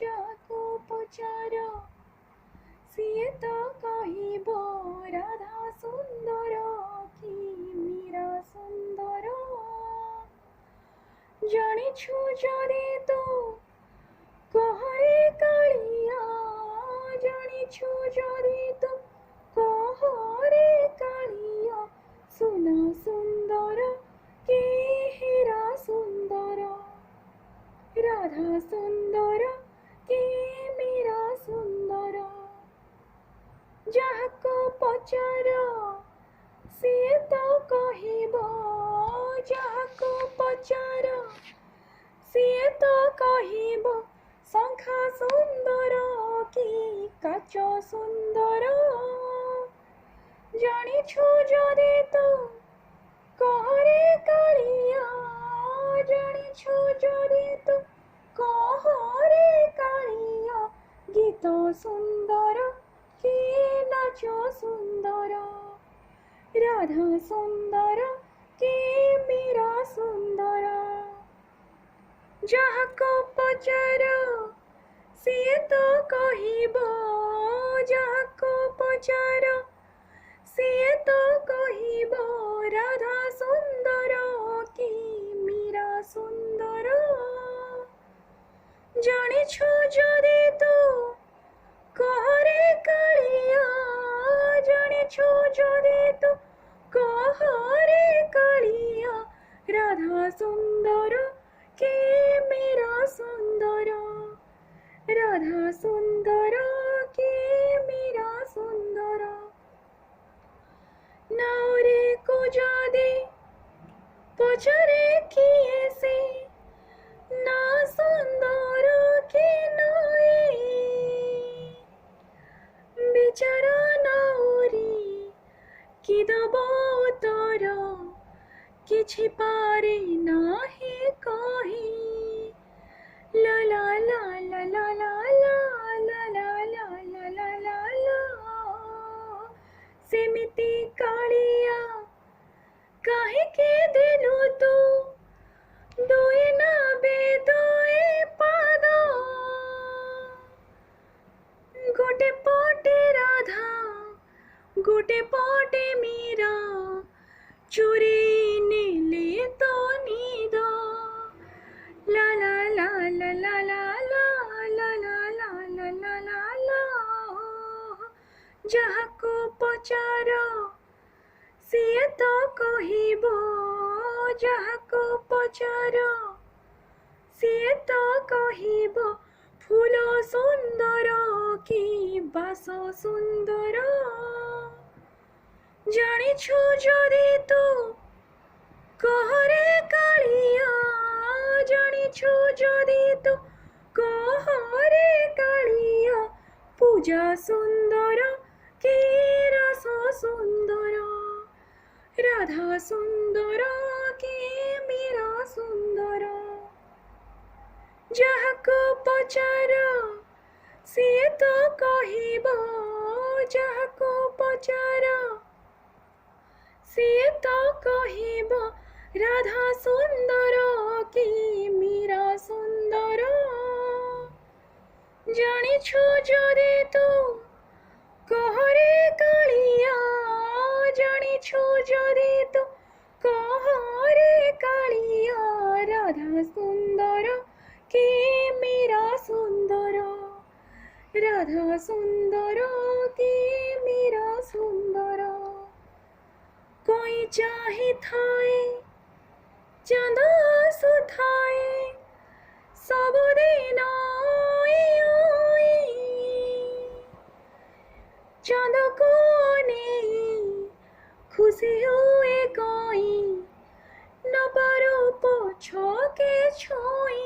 ଯାହାକୁ ପଚାର ସିଏ ତ କହିବ ରାଧା ସୁନ୍ଦର କି ମୀରା ସୁନ୍ଦର। ଜାଣିଛୁ ଯଦି ତୁ କହରେ କାଳିଆ, ଜାଣିଛୁ ଯଦି ତୁ କହରେ କାଳିଆ, ସୁନା ସୁନ୍ଦର କି ହୀରା ସୁନ୍ଦର, ରାଧା ସୁନ୍ଦର କି ମୀରା ସୁନ୍ଦର। ଯାହାକୁ ପଚାର ସିଏ ତ କହିବ, ଯାହାକୁ ପଚାର ସିଏ ତ କହିବ ଶଙ୍ଖା ସୁନ୍ଦର କି କାଚ ସୁନ୍ଦର। ଜାଣିଛୁ ଯଦି ତୁ କହରେ କାଳିଆ, ଜାଣିଛୁ ଯଦି ତୁ କହରେ କାଳିଆ, ଗୀତ ସୁନ୍ଦର କି ନାଚ ସୁନ୍ଦର, ରାଧା ସୁନ୍ଦର କି ମୀରା ସୁନ୍ଦର। ଯାହାକୁ ପଚାର ସିଏ ତ କହିବ, ଯାହାକୁ ପଚାର ସିଏ ତ କହିବ ରାଧା ସୁନ୍ଦର କି ମୀରା ସୁନ୍ଦର। ଜାଣିଛୁ ଯଦି ତୁ କହରେ କାଳିଆ, ଜାଣିଛୁ ଯଦି ତୁ କହରେ କାଳିଆ, ରାଧା ସୁନ୍ଦର କି ମୀରା ସୁନ୍ଦର, ରାଧା ସୁନ୍ଦର କି ମୀରା ସୁନ୍ଦର। ନାଉରେ କୁ ଯଦି ପଚାରେ କିଏ ସେ, ନା ସୁନ୍ଦର କି ନଈ, ବିଚାରା ନାଉରୀ କି ଦବ ଉତ୍ତର, କିଛି ପାରେ ନାହିଁ କହି। ଲା ଲା ଲା ଲା ଲା ଲା ଲା ଲା ଲା ଲା ଲା ଲା ଲା ଲା। ସେମିତି କାଳିଆ କାହିଁକି ଦେଲୁ ତୁ ଦୁଇ ନାବେ ଦୁଇ ପାଦ, ଗୋଟେ ପଟେ ରାଧା ଗୋଟେ ପଟେ ମୀରା, ଚୋରି ନେଲେ ତ ନିଦ। ଲା ଲା ଲା ଲା ଲା ଲା ଲା ଲା ଲା ଲା ଲା ଲା ଲା ଲା। ଯାହାକୁ ପଚାର ସିଏ ତ କହିବ, ଯାହାକୁ ପଚାର ସିଏ ତ କହିବ ଫୁଲ ସୁନ୍ଦର କି ବାସ ସୁନ୍ଦର। ଜାଣିଛୁ ଯଦି ତୁ କହରେ କାଳିଆ, ଜାଣିଛୁ ଯଦି ତୁ କହରେ କାଳିଆ, ପୂଜା ସୁନ୍ଦର କି ରସ ସୁନ୍ଦର, ରାଧା ସୁନ୍ଦର କି ମୀରା ସୁନ୍ଦର। ଯାହାକୁ ପଚାର ସିଏ ତ କହିବ, ଯାହାକୁ ପଚାର ସିଏ ତ କହିବ ରାଧା ସୁନ୍ଦର କି ମୀରା ସୁନ୍ଦର। ଜାଣିଛୁ ଯଦି ତୁ କହରେ କାଳିଆ, ଜାଣିଛୁ ଯଦି ତୁ କହରେ କାଳିଆ, ରାଧା ସୁନ୍ଦର କି ମୀରା ସୁନ୍ଦର, ରାଧା ସୁନ୍ଦର କି ମୀରା ସୁନ୍ଦର। कोई चाहे थाए चांद आसुथाए, सबुदिन चांद को नहीं खुशी हुए कोई, न पारो पोछो के छोई।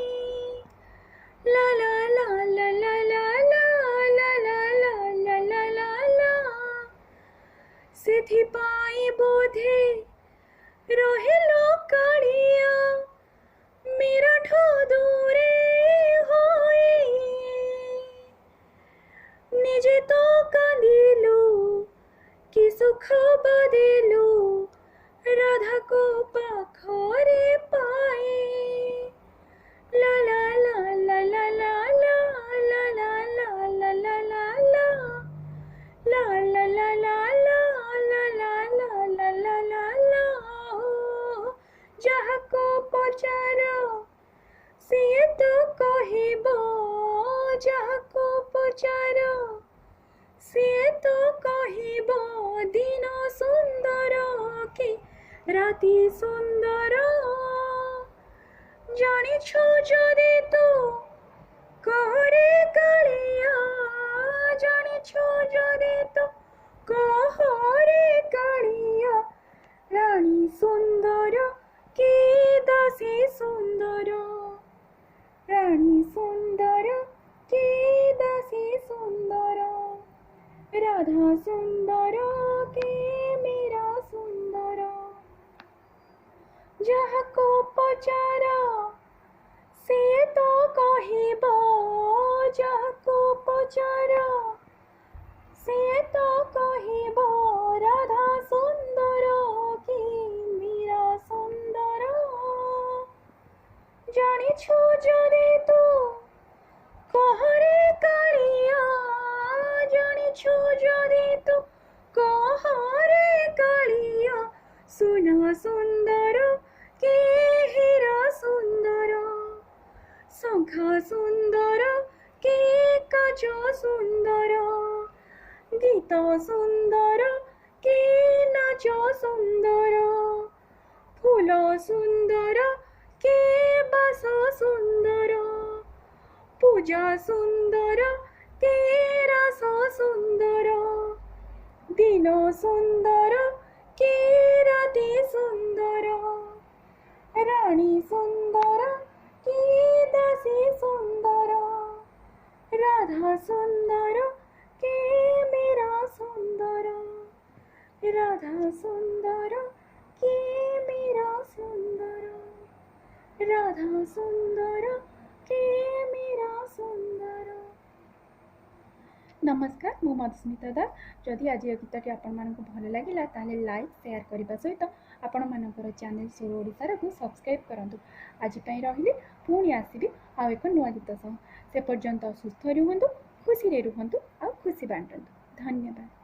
ला ला ला ला ला ला ला ला ला ला ला ला ला। ସେଥିପାଇଁ ବୋଧେ ରହିଲ କାଳିଆ ମୀରାଠୁ ଦୂରେ ହୋଇ, ନିଜେ ତ କାନ୍ଦିଲୁ କି ସୁଖ ବାଦେଲୁ ରାଧାକୁ ପାଖରେ ପାଇ। ଲା ଲା ଲା ଲା ଲା ଲା ଲା କହିବ ଯାହାକୁ ପଚାର ସିଏ ତ କହିବ ଦିନ ସୁନ୍ଦର କି ରାତି ସୁନ୍ଦର। ଜାଣିଛୁ ଯଦି ତୁ କହରେ କାଳିଆ, ଜାଣିଛୁ ଯଦି ତୁ କହରେ କାଳିଆ, ରାଣୀ ସୁନ୍ଦର କି ଦାସୀ ସୁନ୍ଦର, ରାଣୀ ସୁନ୍ଦର କି ଦାସୀ ସୁନ୍ଦର, ରାଧା ସୁନ୍ଦର କି ମୀରା ସୁନ୍ଦର। ଯାହାକୁ ପଚାର ସିଏ ତ କହିବ, ଯାହାକୁ ପଚାର ସିଏ ତ କହିବ ରାଧା ସୁନ୍ଦର କି ମୀରା ସୁନ୍ଦର। ଜାଣିଛୁ ଯଦି ତୁ କହରେ କାଳିଆ, ଜାଣିଛୁ ଯଦି ତୁ କହରେ କାଳିଆ, ସୁନା ସୁନ୍ଦର କି ହୀରା ସୁନ୍ଦର, ଶଙ୍ଖା ସୁନ୍ଦର କି କାଚ ସୁନ୍ଦର, ଗୀତ ସୁନ୍ଦର କି ନାଚ ସୁନ୍ଦର, ଫୁଲ ସୁନ୍ଦର କି ବାସ ସୁନ୍ଦର, ପୂଜା ସୁନ୍ଦର କି ରାସ ସୁନ୍ଦର, ଦିନ ସୁନ୍ଦର କି ରାତି ସୁନ୍ଦର, ରାଣୀ ସୁନ୍ଦର କି ଦାସୀ ସୁନ୍ଦର, ରାଧା ସୁନ୍ଦର କି ମୀରା ସୁନ୍ଦର, ରାଧା ସୁନ୍ଦର କି ମୀରା ସୁନ୍ଦର, ରାଧା ସୁନ୍ଦର କି ମୀରା ସୁନ୍ଦର। नमस्कार, मु मधुस्मिता दास। जदि आज गीतटी आपको भल लगे ताले लाइक शेयर करने सहित आपण मानकर चैनल सोर ओडिशार को सब्सक्राइब करूँ। आज रही पुणी आसबि आउ एक नुआ गीत सह। से पर्यंत सुस्थ रुहतु, खुशी रुहतु, आ खुशी बांटतु। धन्यवाद।